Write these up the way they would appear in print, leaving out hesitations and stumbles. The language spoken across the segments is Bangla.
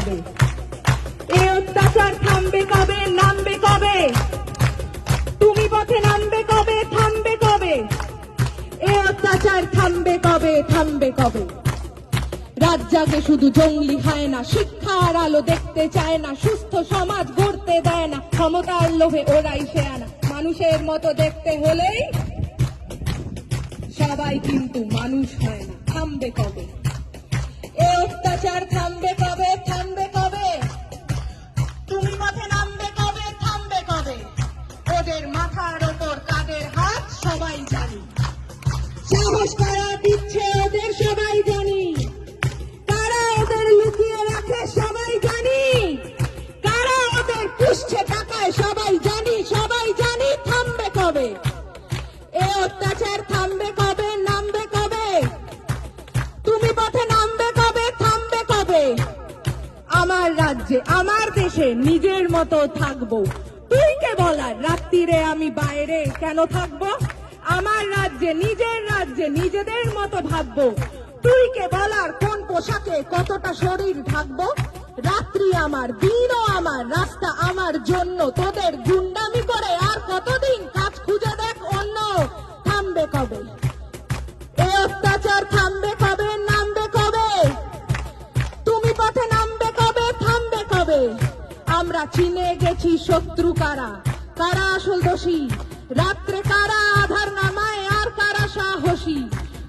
কবে? এই অত্যাচার থামবে কবে? নামবে কবে? তুমি পথে নামবে কবে? থামবে কবে? এই অত্যাচার থামবে কবে? থামবে কবে? রাত জাগে শুধু জঙ্গলি হয় না, শিক্ষার আলো দেখতে চায় না, সুস্থ সমাজ গড়তে দেয় না, ক্ষমতার লোভে ওরাই শেয়ানা। মানুষের মতো দেখতে হলেই সবাই কিন্তু মানুষ হয় না। থামবে কবে? এ অত্যাচার থামবে কবে? থামবে কবে? তুমি পথে নামবে কবে? থামবে কবে? ওদের মাথার ওপর কাদের হাত সবাই জানি, সাহস কারা দিচ্ছে ওদের সবাই জানি, কারা ওদের লুকিয়ে রাখে সবাই জানি, কারা ওদের পুষছে টাকায় সবাই জানি, সবাই জানি। থামবে কবে? এ অত্যাচার থামবে কবে? নামবে কবে? তুমি পথে নামবে কবে? থামবে কবে? আমার রাজ্যে আমার দেশে নিজের মতো থাকবো, তুই কে বলার রাত্রিরে আমি বাইরে কেন থাকবো? আমার রাজ্যে নিজের রাজ্যে নিজেদের মতো ভাববো, তুই কে বলার কোন পোশাকে কতটা শরীর ঢাকবো? রাত্রি আমার, দিনও আমার, রাস্তা আমার জন্য, তোদের গুন্ডামি করে আর কতদিন কাজ খুঁজে দেখ অন্য। থামবে কবে? এ অত্যাচার থামবে কবে? নামবে কবে? তুমি পথে নামবে কবে? থামবে কবে? আমরা চিনে গেছি শত্রু কারা, কারা আসল দোষী, রাত্রে কারা আধার নামায় আর কারা সাহসী।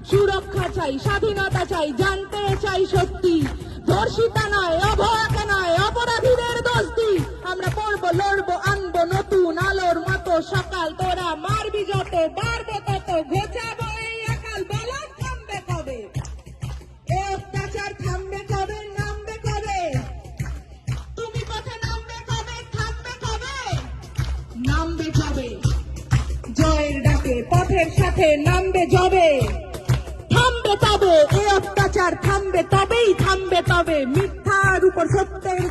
সুরক্ষা চাই, স্বাধীনতা চাই, জানতে চাই সত্যি, ধর্ষিতা নয়, অভয়াকে নয়, অপরাধীদের দোষ দি। আমরা পড়বো, লড়বো, আনবো নতুন আলোর মতো সকাল, তোরা মারবি যত, বাড়বো তত, ঘোচাবো এই আকাল। বলো থামবে কবে? এ অত্যাচার থামবে কবে? নামবে কবে? তুমি পথে নামবে কবে? থামবে কবে? নামবে কবে? জয়ের ডাকে পথের সাথে নামবে যবে, থামবে তবে। এ অত্যাচার থামবে তবেই, থামবে তবে। মিথ্যার উপর সত্যের